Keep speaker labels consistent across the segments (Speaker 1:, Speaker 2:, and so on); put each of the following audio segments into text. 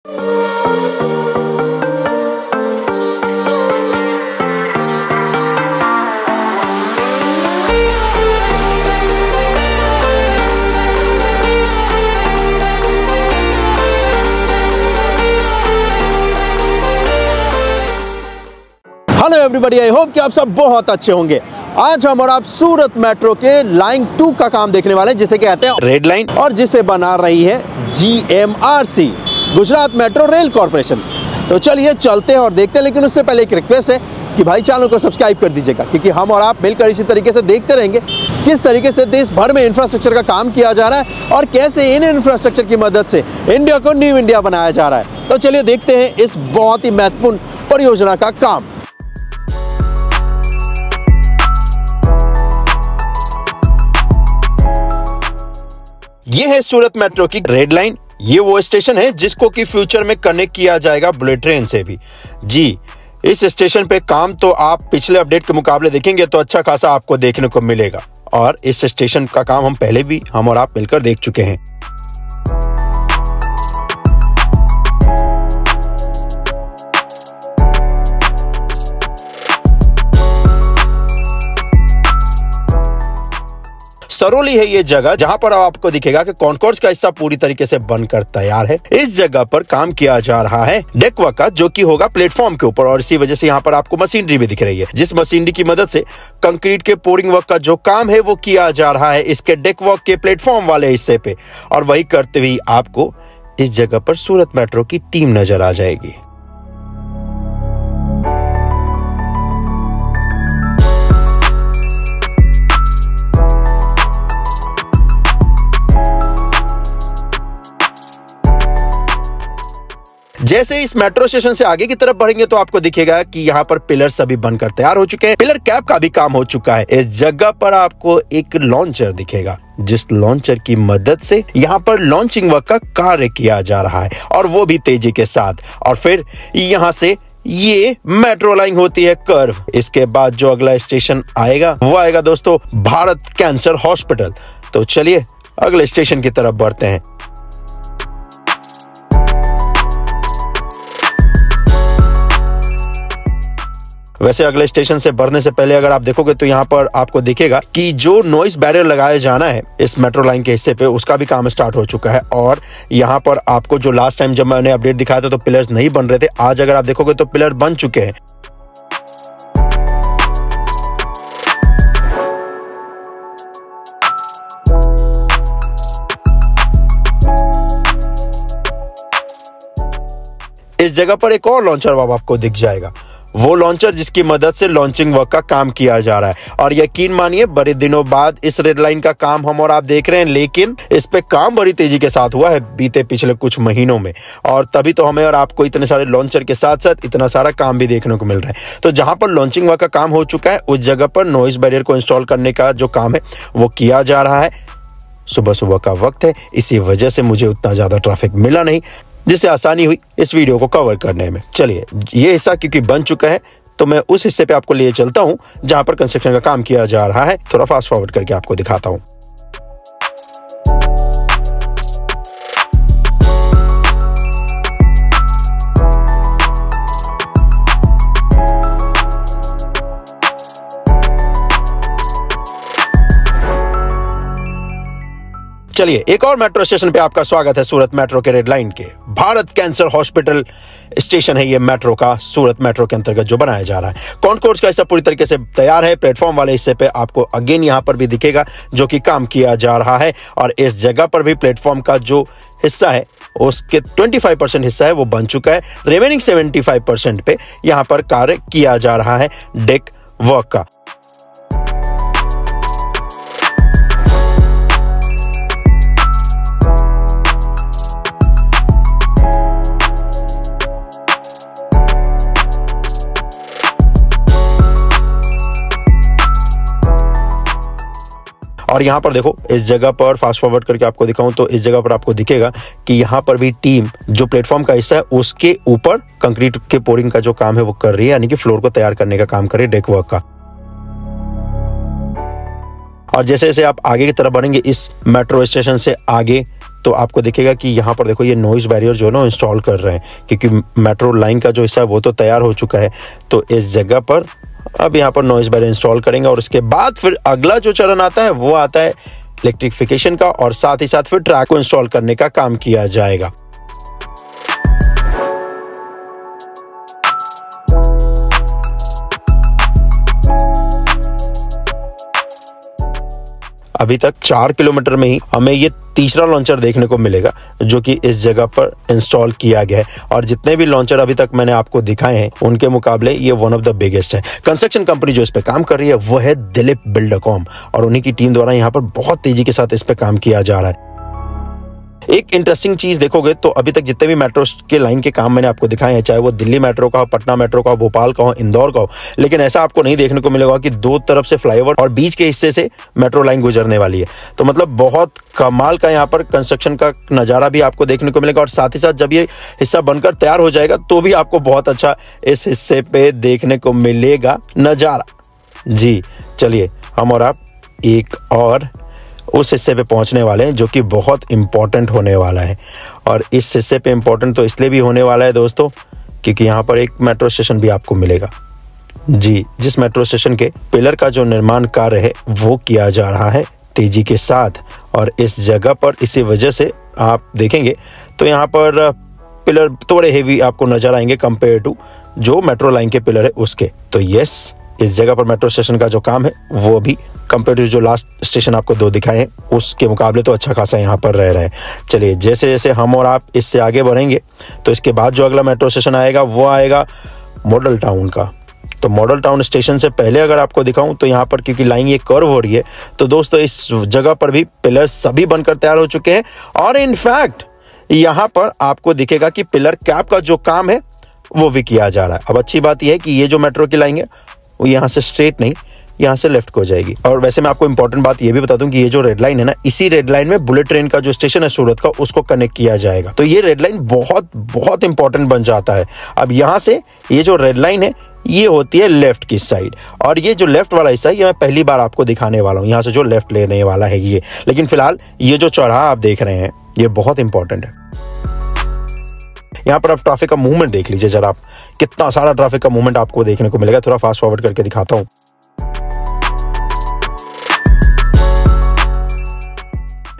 Speaker 1: Hello everybody, I hope कि आप सब बहुत अच्छे होंगे। आज हम और आप सूरत मेट्रो के लाइन 2 का काम देखने वाले हैं, जिसे कहते हैं रेड लाइन, और जिसे बना रही है GMRC, Gujarat metro rail corporation. तो चलिए चलते हैं और देखते हैं, लेकिन उससे पहले एक रिक्वेस्ट है कि भाई चैनल को सब्सक्राइब कर दीजिएगा, क्योंकि हम और आप मिलकर इसी तरीके से देखते रहेंगे किस तरीके से देश भर में इंफ्रास्ट्रक्चर का काम किया जा रहा है और कैसे इन इंफ्रास्ट्रक्चर की मदद से इंडिया को न्यू इंडिया बनाया जा रहा है। तो चलिए देखते हैं इस बहुत ही महत्वपूर्ण परियोजना का काम। ये है सूरत मेट्रो की रेड लाइन। ये वो स्टेशन है जिसको कि फ्यूचर में कनेक्ट किया जाएगा बुलेट ट्रेन से भी। जी, इस स्टेशन पे काम तो आप पिछले अपडेट के मुकाबले देखेंगे तो अच्छा खासा आपको देखने को मिलेगा, और इस स्टेशन का काम हम पहले भी हम और आप मिलकर देख चुके हैं। सरोली है ये जगह जहां पर आपको दिखेगा कि कॉन्कोर्स का हिस्सा पूरी तरीके से बनकर तैयार है। इस जगह पर काम किया जा रहा है डेक वर्क का, जो कि होगा प्लेटफॉर्म के ऊपर, और इसी वजह से यहाँ पर आपको मशीनरी भी दिख रही है, जिस मशीनरी की मदद से कंक्रीट के पोरिंग वर्क का जो काम है वो किया जा रहा है इसके डेक वर्क के प्लेटफॉर्म वाले हिस्से पे। और वही करते हुए आपको इस जगह पर सूरत मेट्रो की टीम नजर आ जाएगी। जैसे इस मेट्रो स्टेशन से आगे की तरफ बढ़ेंगे तो आपको दिखेगा कि यहाँ पर पिलर सभी बनकर तैयार हो चुके हैं। पिलर कैप का भी काम हो चुका है। इस जगह पर आपको एक लॉन्चर दिखेगा, जिस लॉन्चर की मदद से यहाँ पर लॉन्चिंग वर्क का कार्य किया जा रहा है, और वो भी तेजी के साथ। और फिर यहाँ से ये मेट्रो लाइन होती है कर्व। इसके बाद जो अगला स्टेशन आएगा वो आएगा दोस्तों भारत कैंसर हॉस्पिटल। तो चलिए अगले स्टेशन की तरफ बढ़ते हैं। वैसे अगले स्टेशन से बढ़ने से पहले अगर आप देखोगे तो यहाँ पर आपको दिखेगा कि जो नॉइस बैरियर लगाया जाना है इस मेट्रो लाइन के हिस्से पे, उसका भी काम स्टार्ट हो चुका है। और यहाँ पर आपको जो लास्ट टाइम जब मैंने अपडेट दिखाया था तो पिलर्स नहीं बन रहे थे, आज अगर आप देखोगे तो पिलर बन चुके हैं। इस जगह पर एक और लॉन्चर अब आपको दिख जाएगा, वो लॉन्चर जिसकी मदद से लॉन्चिंग वर्क का काम किया जा रहा है। और यकीन मानिए बड़े दिनों बाद इस रेड लाइन का काम हम और आप देख रहे हैं, लेकिन इस पे काम बड़ी तेजी के साथ हुआ है बीते पिछले कुछ महीनों में, और तभी तो हमें और आपको इतने सारे लॉन्चर के साथ साथ इतना सारा काम भी देखने को मिल रहा है। तो जहां पर लॉन्चिंग वर्क का काम हो चुका है उस जगह पर नॉइस बैरियर को इंस्टॉल करने का जो काम है वो किया जा रहा है। सुबह सुबह का वक्त है, इसी वजह से मुझे उतना ज्यादा ट्रैफिक मिला नहीं, जिससे आसानी हुई इस वीडियो को कवर करने में। चलिए, ये हिस्सा क्योंकि बन चुका है तो मैं उस हिस्से पे आपको लिए चलता हूं जहां पर कंस्ट्रक्शन का काम किया जा रहा है। थोड़ा फास्ट फॉरवर्ड करके आपको दिखाता हूं। चलिए, एक और मेट्रो स्टेशन पे आपका स्वागत है सूरत मेट्रो के रेड लाइन के। भारत कैंसर हॉस्पिटल स्टेशन है ये मेट्रो का, सूरत मेट्रो के अंतर्गत जो बनाया जा रहा है। कॉन्कोर्स का हिस्सा पूरी तरीके से तैयार है। प्लेटफॉर्म वाले हिस्से पे आपको अगेन यहाँ पर भी दिखेगा जो कि काम किया जा रहा है, और इस जगह पर भी प्लेटफॉर्म का जो हिस्सा है उसके 25% हिस्सा है वो बन चुका है। रिमेनिंग 75% पे यहाँ पर कार्य किया जा रहा है डेक वर्क का। और यहाँ पर देखो, इस जगह पर फास्ट फॉरवर्ड करके आपको दिखाऊं तो इस जगह पर आपको दिखेगा कि यहाँ पर भी टीम जो प्लेटफॉर्म का हिस्सा है उसके ऊपर कंक्रीट के पोरिंग का जो काम है वो कर रही है, यानी कि फ्लोर को तैयार करने का काम कर रही है डेक वर्क का। और जैसे जैसे आप आगे की तरफ बढ़ेंगे इस मेट्रो स्टेशन से आगे तो आपको दिखेगा कि यहाँ पर देखो ये नॉइज बैरियर जो है ना इंस्टॉल कर रहे हैं, क्योंकि मेट्रो लाइन का जो हिस्सा है वो तो तैयार हो चुका है। तो इस जगह पर अब यहाँ पर नॉइज बैरियर इंस्टॉल करेंगे और उसके बाद फिर अगला जो चरण आता है वो आता है इलेक्ट्रिफिकेशन का, और साथ ही साथ फिर ट्रैक को इंस्टॉल करने का काम किया जाएगा। अभी तक 4 किलोमीटर में ही हमें ये तीसरा लॉन्चर देखने को मिलेगा जो कि इस जगह पर इंस्टॉल किया गया है, और जितने भी लॉन्चर अभी तक मैंने आपको दिखाए हैं उनके मुकाबले ये वन ऑफ द बिगेस्ट है। कंस्ट्रक्शन कंपनी जो इस पे काम कर रही है वो है दिलीप बिल्डकॉम, और उन्हीं की टीम द्वारा यहाँ पर बहुत तेजी के साथ इस पे काम किया जा रहा है। एक इंटरेस्टिंग चीज देखोगे तो अभी तक जितने भी मेट्रो के लाइन के काम मैंने आपको दिखाए हैं, चाहे वो दिल्ली मेट्रो का हो, पटना मेट्रो का हो, भोपाल का हो, इंदौर का हो, लेकिन ऐसा आपको नहीं देखने को मिलेगा कि दो तरफ से फ्लाईओवर और बीच के हिस्से से मेट्रो लाइन गुजरने वाली है। तो मतलब बहुत कमाल का यहाँ पर कंस्ट्रक्शन का नज़ारा भी आपको देखने को मिलेगा, और साथ ही साथ जब ये हिस्सा बनकर तैयार हो जाएगा तो भी आपको बहुत अच्छा इस हिस्से पे देखने को मिलेगा नज़ारा। जी चलिए, हम और आप एक और उस हिस्से पे पहुंचने वाले हैं जो कि बहुत इंपॉर्टेंट होने वाला है। और इस हिस्से पे इंपॉर्टेंट तो इसलिए भी होने वाला है दोस्तों क्योंकि यहाँ पर एक मेट्रो स्टेशन भी आपको मिलेगा। जी, जिस मेट्रो स्टेशन के पिलर का जो निर्माण कार्य है वो किया जा रहा है तेजी के साथ, और इस जगह पर इसी वजह से आप देखेंगे तो यहाँ पर पिलर थोड़े हेवी आपको नजर आएंगे कंपेयर टू जो मेट्रो लाइन के पिलर है उसके। तो यस, इस जगह पर मेट्रो स्टेशन का जो काम है वो भी कंपेयर टू जो लास्ट स्टेशन आपको 2 दिखाए हैं उसके मुकाबले तो अच्छा खासा यहाँ पर रह रहा है। चलिए, जैसे जैसे हम और आप इससे आगे बढ़ेंगे तो इसके बाद जो अगला मेट्रो स्टेशन आएगा वो आएगा मॉडल टाउन का। तो मॉडल टाउन स्टेशन से पहले अगर आपको दिखाऊं तो यहाँ पर क्योंकि लाइन ये कर्व हो रही है तो दोस्तों इस जगह पर भी पिलर सभी बनकर तैयार हो चुके हैं, और इनफैक्ट यहाँ पर आपको दिखेगा कि पिलर कैप का जो काम है वो भी किया जा रहा है। अब अच्छी बात यह है कि ये जो मेट्रो की लाइन है वो यहाँ से स्ट्रेट नहीं, यहाँ से लेफ्ट को जाएगी। और वैसे मैं आपको इंपॉर्टेंट बात ये भी बता दूं कि ये जो रेड लाइन है ना, इसी रेड लाइन में बुलेट ट्रेन का जो स्टेशन है सूरत का उसको कनेक्ट किया जाएगा। तो ये रेड लाइन बहुत बहुत इंपॉर्टेंट बन जाता है। अब यहाँ से ये जो रेड लाइन है ये होती है लेफ्ट की साइड, और ये जो लेफ्ट वाला हिस्सा है ये मैं पहली बार आपको दिखाने वाला हूँ, यहाँ से जो लेफ्ट लेने वाला है ये। लेकिन फिलहाल ये जो चौराहा आप देख रहे हैं ये बहुत इंपॉर्टेंट है। यहाँ पर आप ट्रैफिक का मूवमेंट देख लीजिए जरा, आप कितना सारा ट्रैफिक का मूवमेंट आपको देखने को मिलेगा। थोड़ा फास्ट फॉरवर्ड करके दिखाता हूँ।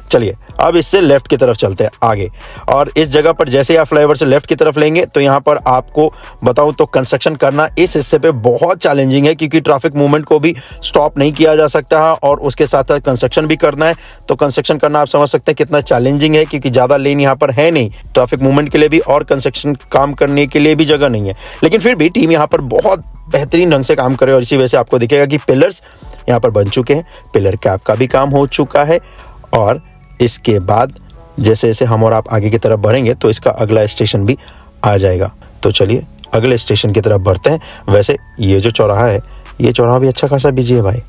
Speaker 1: चलिए, अब इससे लेफ्ट की तरफ चलते हैं आगे, और इस जगह पर जैसे आप फ्लाईओवर से लेफ्ट की तरफ लेंगे तो यहाँ पर आपको बताऊं तो कंस्ट्रक्शन करना इस हिस्से पे बहुत चैलेंजिंग है, क्योंकि ट्रैफिक मूवमेंट को भी स्टॉप नहीं किया जा सकता है और उसके साथ साथ कंस्ट्रक्शन भी करना है। तो कंस्ट्रक्शन करना आप समझ सकते हैं कितना चैलेंजिंग है, क्योंकि ज़्यादा लेन यहाँ पर है नहीं ट्रैफिक मूवमेंट के लिए भी और कंस्ट्रक्शन काम करने के लिए भी जगह नहीं है। लेकिन फिर भी टीम यहाँ पर बहुत बेहतरीन ढंग से काम करे, और इसी वजह से आपको दिखेगा कि पिलर्स यहाँ पर बन चुके हैं, पिलर कैप का भी काम हो चुका है, और इसके बाद जैसे जैसे हम और आप आगे की तरफ बढ़ेंगे तो इसका अगला स्टेशन भी आ जाएगा। तो चलिए अगले स्टेशन की तरफ बढ़ते हैं। वैसे ये जो चौराहा है ये चौराहा भी अच्छा खासा बिजी है भाई।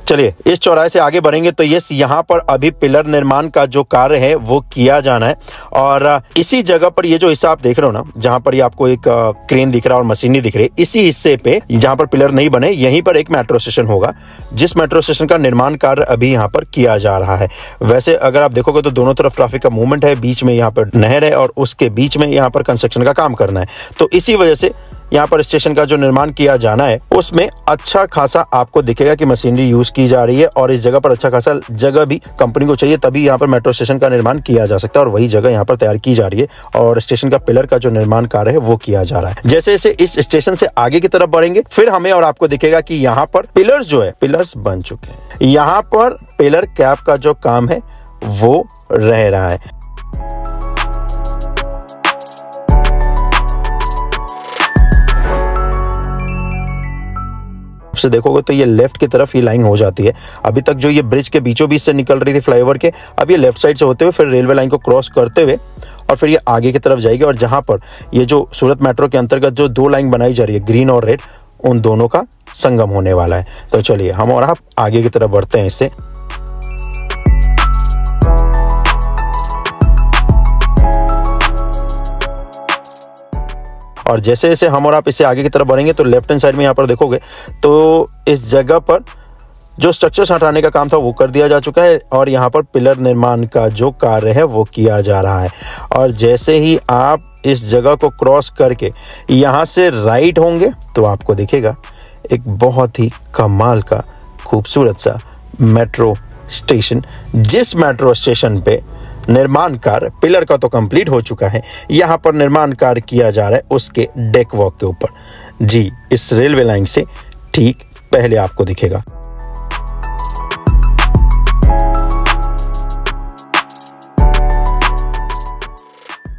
Speaker 1: चलिए, इस चौराहे से आगे बढ़ेंगे तो यस, यहाँ पर अभी पिलर निर्माण का जो कार्य है वो किया जाना है, और इसी जगह पर ये जो हिस्सा आप देख रहे हो ना, जहाँ पर ये आपको एक क्रेन दिख रहा है और मशीनरी दिख रही है, इसी हिस्से पे जहाँ पर पिलर नहीं बने यहीं पर एक मेट्रो स्टेशन होगा, जिस मेट्रो स्टेशन का निर्माण कार्य अभी यहाँ पर किया जा रहा है। वैसे अगर आप देखोगे तो दोनों तरफ ट्रैफिक का मूवमेंट है, बीच में यहाँ पर नहर है और उसके बीच में यहाँ पर कंस्ट्रक्शन का काम करना है। तो इसी वजह से यहाँ पर स्टेशन का जो निर्माण किया जाना है उसमें अच्छा खासा आपको दिखेगा कि मशीनरी यूज की जा रही है, और इस जगह पर अच्छा खासा जगह भी कंपनी को चाहिए, तभी यहाँ पर मेट्रो स्टेशन का निर्माण किया जा सकता है, और वही जगह यहाँ पर तैयार की जा रही है, और स्टेशन का पिलर का जो निर्माण कार्य है वो किया जा रहा है। जैसे जैसे इस स्टेशन से आगे की तरफ बढ़ेंगे फिर हमें और आपको दिखेगा कि यहाँ पर पिलर्स जो है पिलर्स बन चुके हैं। यहाँ पर पिलर कैप का जो काम है वो रह रहा है। से देखोगे तो ये लेफ्ट की तरफ ही लाइन हो जाती है। अभी तक जो ये ब्रिज के बीचों बीच से निकल रही थी फ्लाईओवर के, अब ये लेफ्ट साइड से होते हुए फिर रेलवे लाइन को क्रॉस करते हुए और फिर ये आगे की तरफ जाएगी, और जहां पर ये जो सूरत मेट्रो के अंतर्गत जो 2 लाइन बनाई जा रही है ग्रीन और रेड, उन दोनों का संगम होने वाला है। तो चलिए हम और आप आगे की तरफ बढ़ते हैं इससे। और जैसे जैसे हम और आप इसे आगे की तरफ बढ़ेंगे तो लेफ्ट हैंड साइड में यहाँ पर देखोगे तो इस जगह पर जो स्ट्रक्चर्स हटाने का काम था वो कर दिया जा चुका है और यहाँ पर पिलर निर्माण का जो कार्य है वो किया जा रहा है। और जैसे ही आप इस जगह को क्रॉस करके यहाँ से राइट होंगे तो आपको दिखेगा एक बहुत ही कमाल का खूबसूरत सा मेट्रो स्टेशन, जिस मेट्रो स्टेशन पे निर्माण कार्य पिलर का तो कंप्लीट हो चुका है, यहाँ पर निर्माण कार्य किया जा रहा है उसके डेक वॉक के ऊपर। जी, इस रेलवे लाइन से ठीक पहले आपको दिखेगा।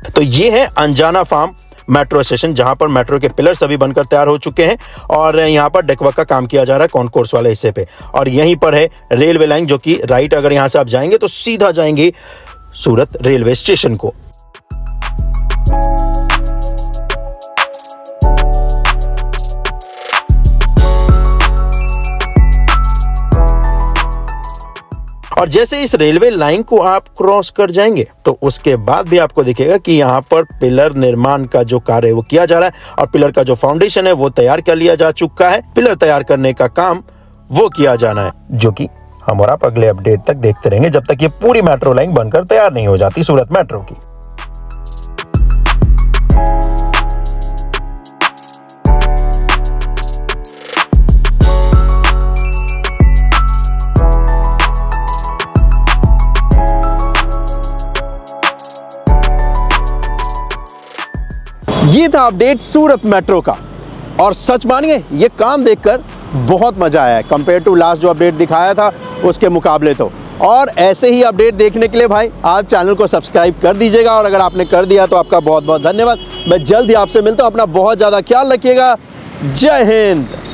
Speaker 1: तो ये है अंजाना फार्म मेट्रो स्टेशन, जहां पर मेट्रो के पिलर सभी बनकर तैयार हो चुके हैं और यहां पर डेकवर्क का काम किया जा रहा है कॉन्कोर्स वाले हिस्से पे। और यहीं पर है रेलवे लाइन, जो कि राइट अगर यहां से आप जाएंगे तो सीधा जाएंगे सूरत रेलवे स्टेशन को। और जैसे इस रेलवे लाइन को आप क्रॉस कर जाएंगे तो उसके बाद भी आपको दिखेगा कि यहाँ पर पिलर निर्माण का जो कार्य है वो किया जा रहा है और पिलर का जो फाउंडेशन है वो तैयार कर लिया जा चुका है। पिलर तैयार करने का काम वो किया जाना है, जो कि हम और आप अगले अपडेट तक देखते रहेंगे जब तक ये पूरी मेट्रो लाइन बनकर तैयार नहीं हो जाती सूरत मेट्रो की। ये था अपडेट सूरत मेट्रो का और सच मानिए ये काम देखकर बहुत मजा आया है कंपेयर टू लास्ट जो अपडेट दिखाया था उसके मुकाबले तो। और ऐसे ही अपडेट देखने के लिए भाई आप चैनल को सब्सक्राइब कर दीजिएगा और अगर आपने कर दिया तो आपका बहुत बहुत धन्यवाद। मैं जल्द ही आपसे मिलता हूँ, अपना बहुत ज़्यादा ख्याल रखिएगा। जय हिंद।